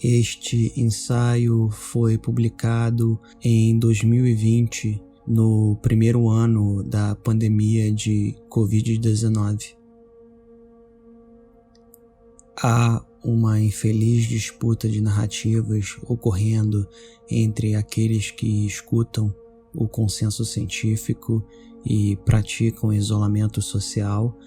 Este ensaio foi publicado em 2020, no primeiro ano da pandemia de Covid-19. Há uma infeliz disputa de narrativas ocorrendo entre aqueles que escutam o consenso científico e praticam isolamento social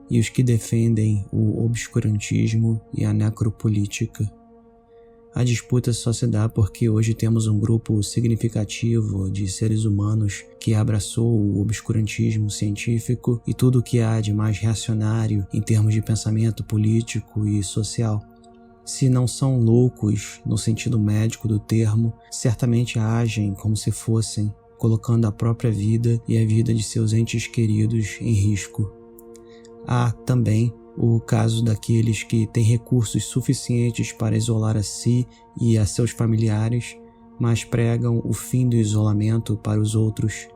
e os que defendem o obscurantismo e a necropolítica. A disputa só se dá porque hoje temos um grupo significativo de seres humanos que abraçou o obscurantismo científico e tudo o que há de mais reacionário em termos de pensamento político e social. Se não são loucos no sentido médico do termo, certamente agem como se fossem, colocando a própria vida e a vida de seus entes queridos em risco. Há também o caso daqueles que têm recursos suficientes para isolar a si e a seus familiares, mas pregam o fim do isolamento para os outros.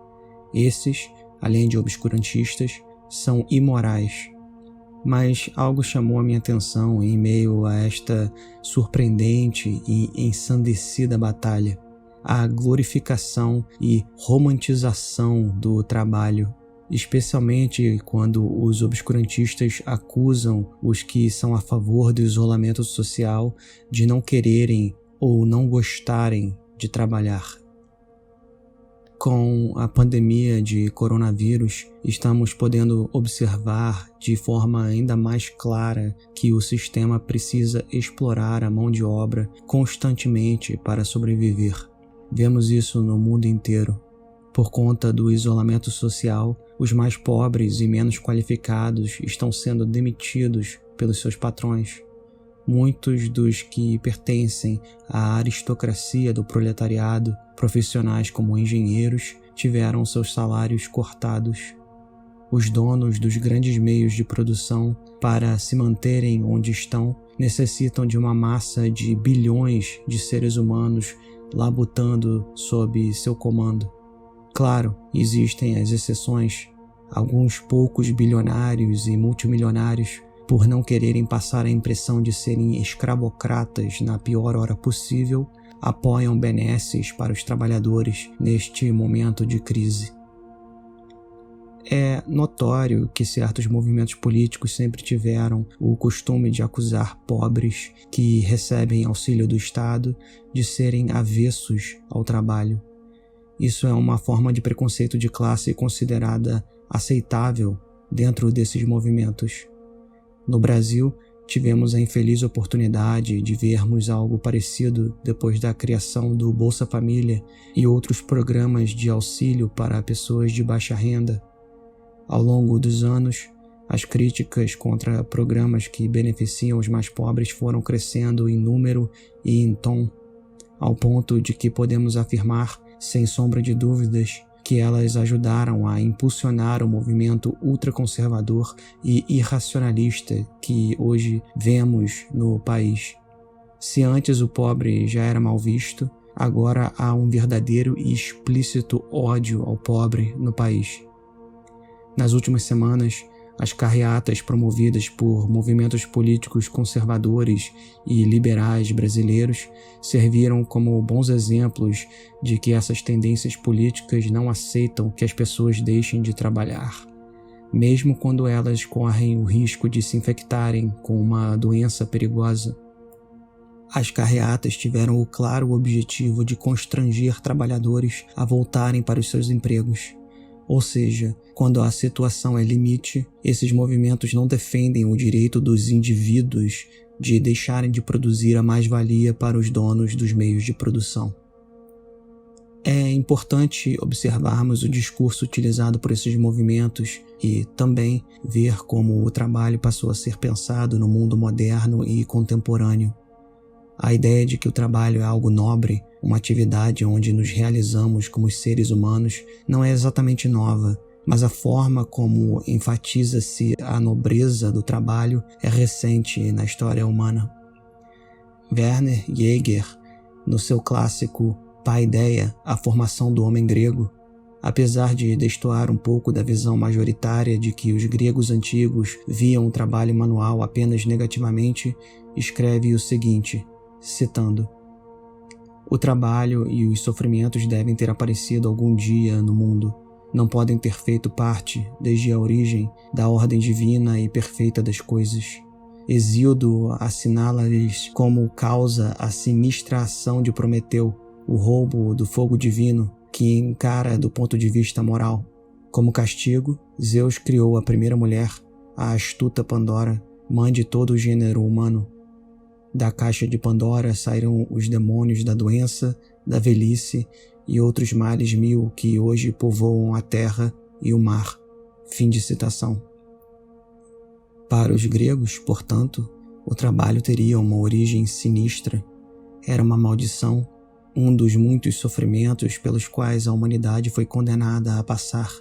Esses, além de obscurantistas, são imorais. Mas algo chamou a minha atenção em meio a esta surpreendente e ensandecida batalha: a glorificação e romantização do trabalho, especialmente quando os obscurantistas acusam os que são a favor do isolamento social de não quererem ou não gostarem de trabalhar. Com a pandemia de coronavírus, estamos podendo observar de forma ainda mais clara que o sistema precisa explorar a mão de obra constantemente para sobreviver. Vemos isso no mundo inteiro. Por conta do isolamento social, os mais pobres e menos qualificados estão sendo demitidos pelos seus patrões. Muitos dos que pertencem à aristocracia do proletariado, profissionais como engenheiros, tiveram seus salários cortados. Os donos dos grandes meios de produção, para se manterem onde estão, necessitam de uma massa de bilhões de seres humanos labutando sob seu comando. Claro, existem as exceções. Alguns poucos bilionários e multimilionários, por não quererem passar a impressão de serem escravocratas na pior hora possível, apoiam benesses para os trabalhadores neste momento de crise. É notório que certos movimentos políticos sempre tiveram o costume de acusar pobres que recebem auxílio do Estado de serem avessos ao trabalho. Isso é uma forma de preconceito de classe considerada aceitável dentro desses movimentos. No Brasil, tivemos a infeliz oportunidade de vermos algo parecido depois da criação do Bolsa Família e outros programas de auxílio para pessoas de baixa renda. Ao longo dos anos, as críticas contra programas que beneficiam os mais pobres foram crescendo em número e em tom, ao ponto de que podemos afirmar, sem sombra de dúvidas, que elas ajudaram a impulsionar o movimento ultraconservador e irracionalista que hoje vemos no país. Se antes o pobre já era mal visto, agora há um verdadeiro e explícito ódio ao pobre no país. Nas últimas semanas, as carreatas promovidas por movimentos políticos conservadores e liberais brasileiros serviram como bons exemplos de que essas tendências políticas não aceitam que as pessoas deixem de trabalhar, mesmo quando elas correm o risco de se infectarem com uma doença perigosa. As carreatas tiveram o claro objetivo de constranger trabalhadores a voltarem para os seus empregos. Ou seja, quando a situação é limite, esses movimentos não defendem o direito dos indivíduos de deixarem de produzir a mais-valia para os donos dos meios de produção. É importante observarmos o discurso utilizado por esses movimentos e também ver como o trabalho passou a ser pensado no mundo moderno e contemporâneo. A ideia de que o trabalho é algo nobre, uma atividade onde nos realizamos como seres humanos, não é exatamente nova, mas a forma como enfatiza-se a nobreza do trabalho é recente na história humana. Werner Jaeger, no seu clássico Paideia, a formação do homem grego, apesar de destoar um pouco da visão majoritária de que os gregos antigos viam o trabalho manual apenas negativamente, escreve o seguinte: citando: "O trabalho e os sofrimentos devem ter aparecido algum dia no mundo. Não podem ter feito parte, desde a origem, da ordem divina e perfeita das coisas. Hesíodo assinala-lhes como causa a sinistra ação de Prometeu, o roubo do fogo divino, que encara do ponto de vista moral. Como castigo, Zeus criou a primeira mulher, a astuta Pandora, mãe de todo o gênero humano. Da caixa de Pandora saíram os demônios da doença, da velhice e outros males 1000 que hoje povoam a terra e o mar." Fim de citação. Para os gregos, portanto, o trabalho teria uma origem sinistra. Era uma maldição, um dos muitos sofrimentos pelos quais a humanidade foi condenada a passar.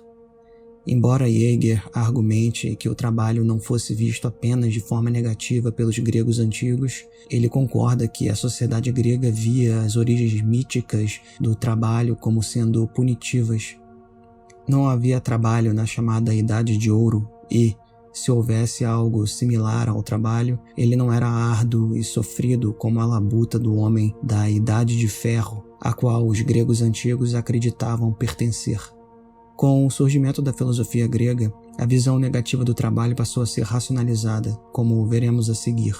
Embora Jäger argumente que o trabalho não fosse visto apenas de forma negativa pelos gregos antigos, ele concorda que a sociedade grega via as origens míticas do trabalho como sendo punitivas. Não havia trabalho na chamada Idade de Ouro e, se houvesse algo similar ao trabalho, ele não era árduo e sofrido como a labuta do homem da Idade de Ferro, a qual os gregos antigos acreditavam pertencer. Com o surgimento da filosofia grega, a visão negativa do trabalho passou a ser racionalizada, como veremos a seguir.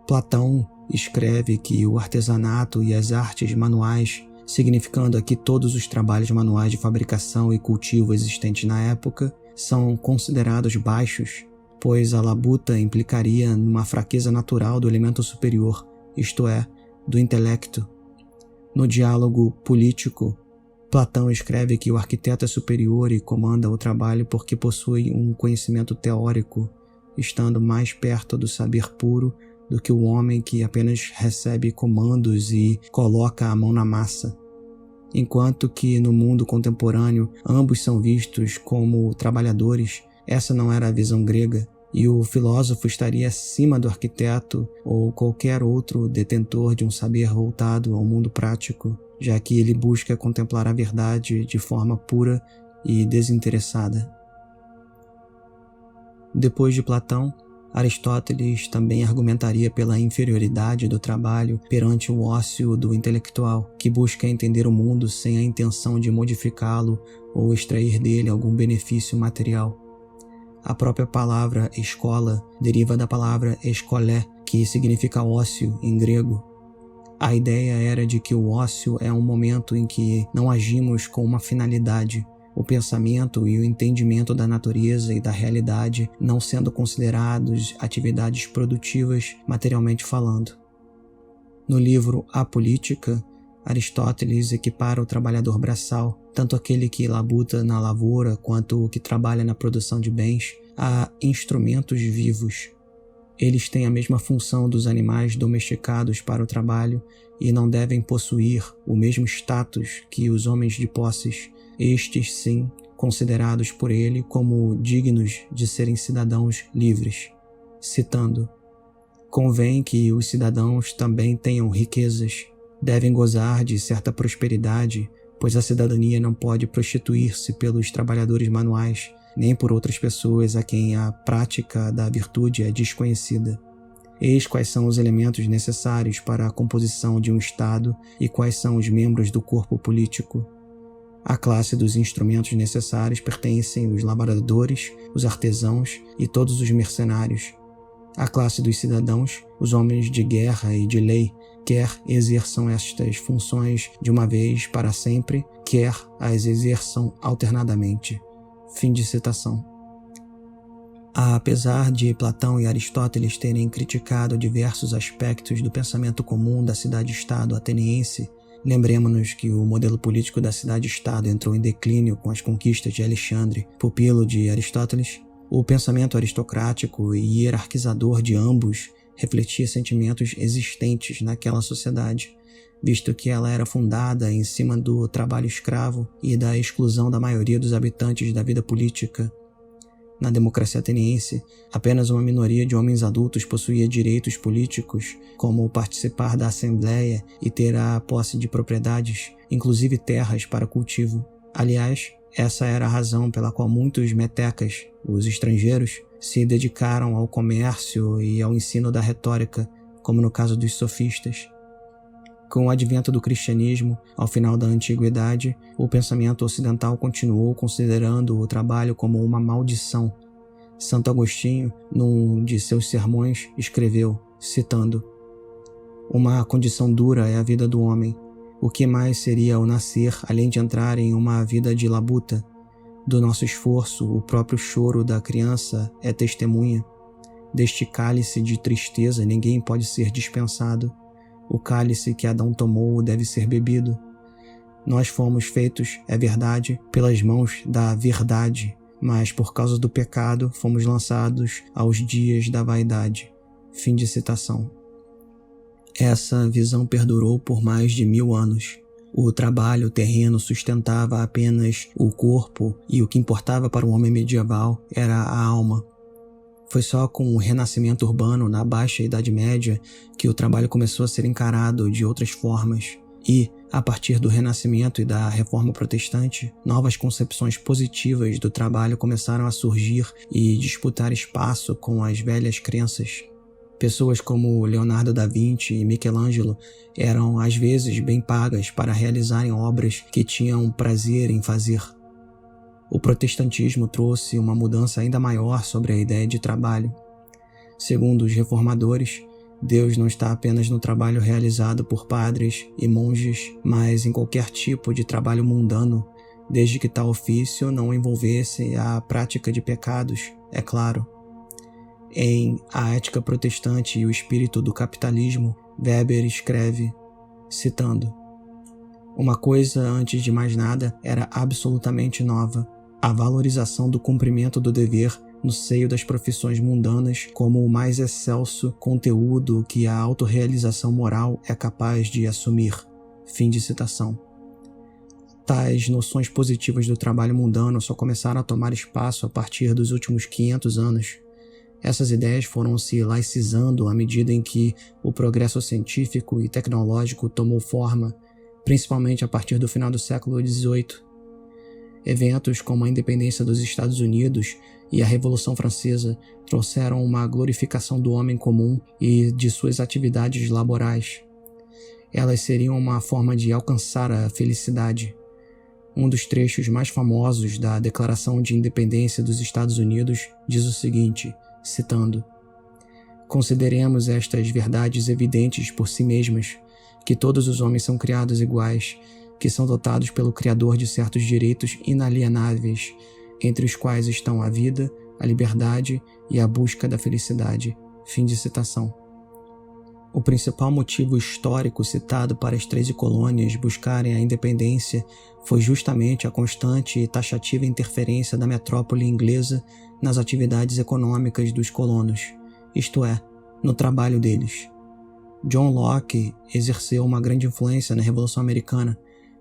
Platão escreve que o artesanato e as artes manuais, significando aqui todos os trabalhos manuais de fabricação e cultivo existentes na época, são considerados baixos, pois a labuta implicaria numa fraqueza natural do elemento superior, isto é, do intelecto. No diálogo político, Platão escreve que o arquiteto é superior e comanda o trabalho porque possui um conhecimento teórico, estando mais perto do saber puro do que o homem que apenas recebe comandos e coloca a mão na massa. Enquanto que no mundo contemporâneo ambos são vistos como trabalhadores, essa não era a visão grega, e o filósofo estaria acima do arquiteto ou qualquer outro detentor de um saber voltado ao mundo prático, já que ele busca contemplar a verdade de forma pura e desinteressada. Depois de Platão, Aristóteles também argumentaria pela inferioridade do trabalho perante o ócio do intelectual, que busca entender o mundo sem a intenção de modificá-lo ou extrair dele algum benefício material. A própria palavra escola deriva da palavra eskolé, que significa ócio em grego. A ideia era de que o ócio é um momento em que não agimos com uma finalidade, o pensamento e o entendimento da natureza e da realidade não sendo considerados atividades produtivas materialmente falando. No livro A Política, Aristóteles equipara o trabalhador braçal, tanto aquele que labuta na lavoura quanto o que trabalha na produção de bens, a instrumentos vivos. Eles têm a mesma função dos animais domesticados para o trabalho e não devem possuir o mesmo status que os homens de posses, estes sim considerados por ele como dignos de serem cidadãos livres. Citando: "Convém que os cidadãos também tenham riquezas, devem gozar de certa prosperidade, pois a cidadania não pode prostituir-se pelos trabalhadores manuais, nem por outras pessoas a quem a prática da virtude é desconhecida. Eis quais são os elementos necessários para a composição de um Estado e quais são os membros do corpo político. À classe dos instrumentos necessários pertencem os lavradores, os artesãos e todos os mercenários. À classe dos cidadãos, os homens de guerra e de lei, quer exerçam estas funções de uma vez para sempre, quer as exerçam alternadamente." Fim de citação. Apesar de Platão e Aristóteles terem criticado diversos aspectos do pensamento comum da cidade-estado ateniense, lembremos-nos que o modelo político da cidade-estado entrou em declínio com as conquistas de Alexandre, pupilo de Aristóteles. O pensamento aristocrático e hierarquizador de ambos refletia sentimentos existentes naquela sociedade, visto que ela era fundada em cima do trabalho escravo e da exclusão da maioria dos habitantes da vida política. Na democracia ateniense, apenas uma minoria de homens adultos possuía direitos políticos, como participar da assembleia e ter a posse de propriedades, inclusive terras para cultivo. Aliás, essa era a razão pela qual muitos metecas, os estrangeiros, se dedicaram ao comércio e ao ensino da retórica, como no caso dos sofistas. Com o advento do cristianismo, ao final da antiguidade, o pensamento ocidental continuou considerando o trabalho como uma maldição. Santo Agostinho, num de seus sermões, escreveu, citando: "Uma condição dura é a vida do homem. O que mais seria o nascer, além de entrar em uma vida de labuta? Do nosso esforço, o próprio choro da criança é testemunha. Deste cálice de tristeza ninguém pode ser dispensado. O cálice que Adão tomou deve ser bebido. Nós fomos feitos, é verdade, pelas mãos da verdade, mas por causa do pecado fomos lançados aos dias da vaidade." Fim de citação. Essa visão perdurou por mais de 1000 anos. O trabalho terreno sustentava apenas o corpo e o que importava para o homem medieval era a alma. Foi só com o renascimento urbano na Baixa Idade Média que o trabalho começou a ser encarado de outras formas e, a partir do Renascimento e da Reforma Protestante, novas concepções positivas do trabalho começaram a surgir e disputar espaço com as velhas crenças. Pessoas como Leonardo da Vinci e Michelangelo eram às vezes bem pagas para realizarem obras que tinham prazer em fazer. O protestantismo trouxe uma mudança ainda maior sobre a ideia de trabalho. Segundo os reformadores, Deus não está apenas no trabalho realizado por padres e monges, mas em qualquer tipo de trabalho mundano, desde que tal ofício não envolvesse a prática de pecados, é claro. Em A Ética Protestante e o Espírito do Capitalismo, Weber escreve, citando: "Uma coisa, antes de mais nada, era absolutamente nova: a valorização do cumprimento do dever no seio das profissões mundanas como o mais excelso conteúdo que a autorrealização moral é capaz de assumir." Fim de citação. Tais noções positivas do trabalho mundano só começaram a tomar espaço a partir dos últimos 500 anos. Essas ideias foram se laicizando à medida em que o progresso científico e tecnológico tomou forma, principalmente a partir do final do século XVIII. Eventos como a independência dos Estados Unidos e a Revolução Francesa trouxeram uma glorificação do homem comum e de suas atividades laborais. Elas seriam uma forma de alcançar a felicidade. Um dos trechos mais famosos da Declaração de Independência dos Estados Unidos diz o seguinte, citando: "Consideremos estas verdades evidentes por si mesmas, que todos os homens são criados iguais, que são dotados pelo Criador de certos direitos inalienáveis, entre os quais estão a vida, a liberdade e a busca da felicidade." Fim de citação. O principal motivo histórico citado para as 13 colônias buscarem a independência foi justamente a constante e taxativa interferência da metrópole inglesa nas atividades econômicas dos colonos, isto é, no trabalho deles. John Locke exerceu uma grande influência na Revolução Americana,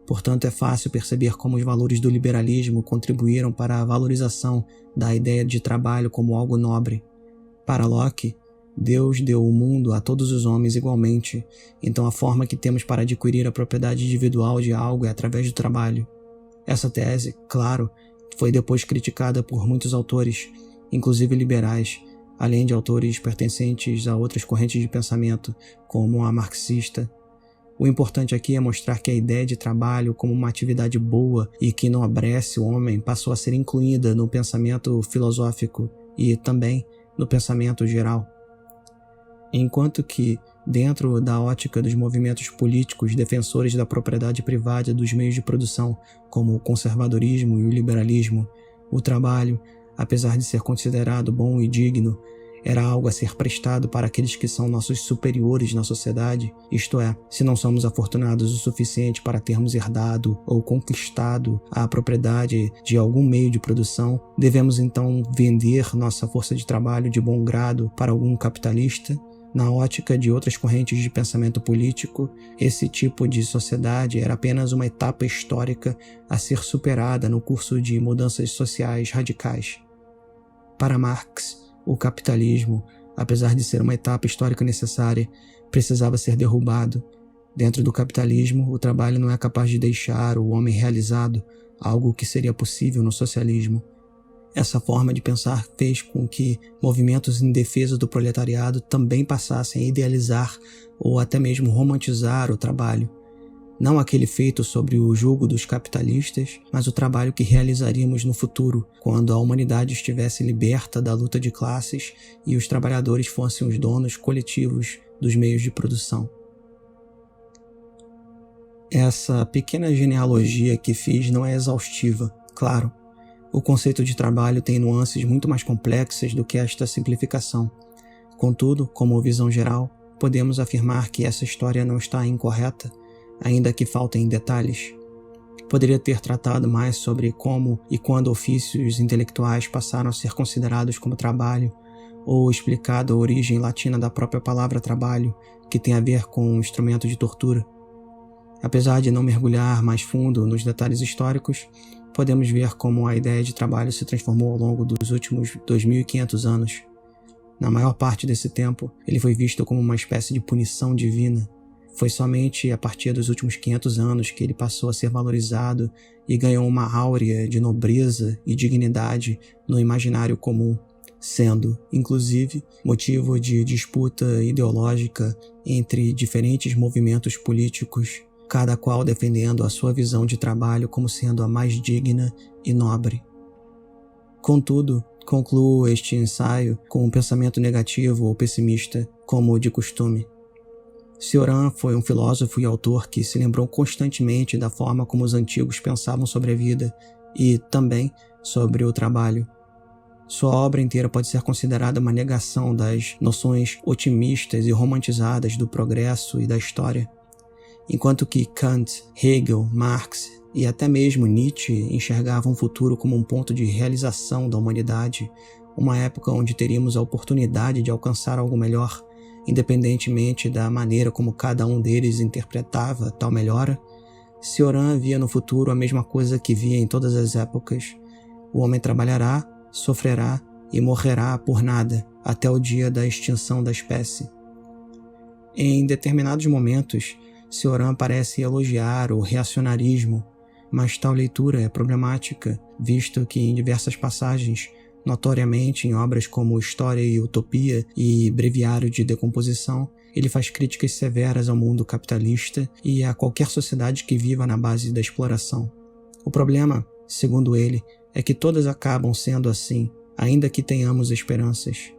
portanto é fácil perceber como os valores do liberalismo contribuíram para a valorização da ideia de trabalho como algo nobre. Para Locke, Deus deu o mundo a todos os homens igualmente, então a forma que temos para adquirir a propriedade individual de algo é através do trabalho. Essa tese, claro, foi depois criticada por muitos autores, inclusive liberais, além de autores pertencentes a outras correntes de pensamento, como a marxista. O importante aqui é mostrar que a ideia de trabalho como uma atividade boa e que não abrece o homem passou a ser incluída no pensamento filosófico e também no pensamento geral. Enquanto que, dentro da ótica dos movimentos políticos defensores da propriedade privada dos meios de produção, como o conservadorismo e o liberalismo, o trabalho, apesar de ser considerado bom e digno, era algo a ser prestado para aqueles que são nossos superiores na sociedade, isto é, se não somos afortunados o suficiente para termos herdado ou conquistado a propriedade de algum meio de produção, devemos então vender nossa força de trabalho de bom grado para algum capitalista? Na ótica de outras correntes de pensamento político, esse tipo de sociedade era apenas uma etapa histórica a ser superada no curso de mudanças sociais radicais. Para Marx, o capitalismo, apesar de ser uma etapa histórica necessária, precisava ser derrubado. Dentro do capitalismo, o trabalho não é capaz de deixar o homem realizado, algo que seria possível no socialismo. Essa forma de pensar fez com que movimentos em defesa do proletariado também passassem a idealizar ou até mesmo romantizar o trabalho. Não aquele feito sobre o jugo dos capitalistas, mas o trabalho que realizaríamos no futuro, quando a humanidade estivesse liberta da luta de classes e os trabalhadores fossem os donos coletivos dos meios de produção. Essa pequena genealogia que fiz não é exaustiva, claro. O conceito de trabalho tem nuances muito mais complexas do que esta simplificação. Contudo, como visão geral, podemos afirmar que essa história não está incorreta, ainda que faltem detalhes. Poderia ter tratado mais sobre como e quando ofícios intelectuais passaram a ser considerados como trabalho, ou explicado a origem latina da própria palavra trabalho, que tem a ver com um instrumento de tortura. Apesar de não mergulhar mais fundo nos detalhes históricos, podemos ver como a ideia de trabalho se transformou ao longo dos últimos 2.500 anos. Na maior parte desse tempo, ele foi visto como uma espécie de punição divina. Foi somente a partir dos últimos 500 anos que ele passou a ser valorizado e ganhou uma áurea de nobreza e dignidade no imaginário comum, sendo, inclusive, motivo de disputa ideológica entre diferentes movimentos políticos, cada qual defendendo a sua visão de trabalho como sendo a mais digna e nobre. Contudo, concluo este ensaio com um pensamento negativo ou pessimista, como de costume. Cioran foi um filósofo e autor que se lembrou constantemente da forma como os antigos pensavam sobre a vida e, também, sobre o trabalho. Sua obra inteira pode ser considerada uma negação das noções otimistas e romantizadas do progresso e da história. Enquanto que Kant, Hegel, Marx e até mesmo Nietzsche enxergavam o futuro como um ponto de realização da humanidade, uma época onde teríamos a oportunidade de alcançar algo melhor, independentemente da maneira como cada um deles interpretava tal melhora, Cioran via no futuro a mesma coisa que via em todas as épocas. O homem trabalhará, sofrerá e morrerá por nada, até o dia da extinção da espécie. Em determinados momentos, Cioran parece elogiar o reacionarismo, mas tal leitura é problemática, visto que em diversas passagens, notoriamente em obras como História e Utopia e Breviário de Decomposição, ele faz críticas severas ao mundo capitalista e a qualquer sociedade que viva na base da exploração. O problema, segundo ele, é que todas acabam sendo assim, ainda que tenhamos esperanças.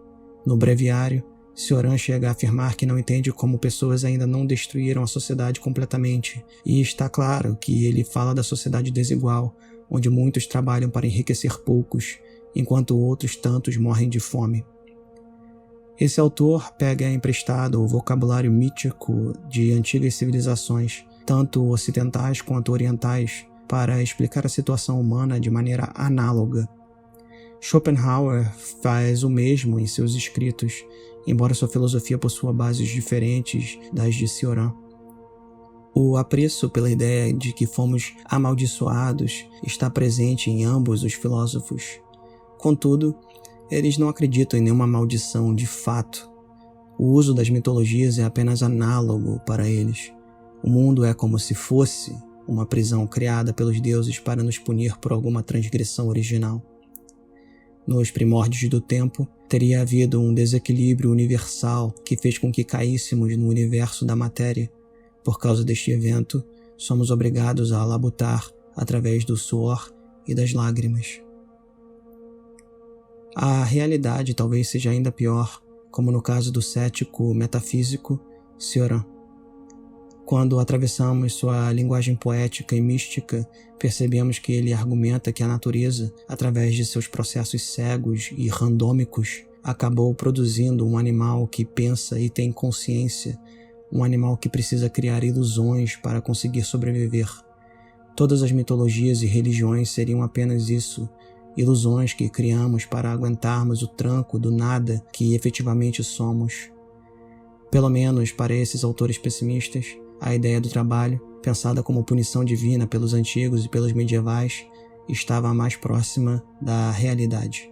No Breviário, Cioran chega a afirmar que não entende como pessoas ainda não destruíram a sociedade completamente, e está claro que ele fala da sociedade desigual, onde muitos trabalham para enriquecer poucos, enquanto outros tantos morrem de fome. Esse autor pega emprestado o vocabulário mítico de antigas civilizações, tanto ocidentais quanto orientais, para explicar a situação humana de maneira análoga. Schopenhauer faz o mesmo em seus escritos, embora sua filosofia possua bases diferentes das de Cioran. O apreço pela ideia de que fomos amaldiçoados está presente em ambos os filósofos. Contudo, eles não acreditam em nenhuma maldição de fato. O uso das mitologias é apenas análogo para eles. O mundo é como se fosse uma prisão criada pelos deuses para nos punir por alguma transgressão original. Nos primórdios do tempo, teria havido um desequilíbrio universal que fez com que caíssemos no universo da matéria. Por causa deste evento, somos obrigados a labutar através do suor e das lágrimas. A realidade talvez seja ainda pior, como no caso do cético metafísico Cioran. Quando atravessamos sua linguagem poética e mística, percebemos que ele argumenta que a natureza, através de seus processos cegos e randômicos, acabou produzindo um animal que pensa e tem consciência, um animal que precisa criar ilusões para conseguir sobreviver. Todas as mitologias e religiões seriam apenas isso, ilusões que criamos para aguentarmos o tranco do nada que efetivamente somos. Pelo menos para esses autores pessimistas, a ideia do trabalho, pensada como punição divina pelos antigos e pelos medievais, estava mais próxima da realidade.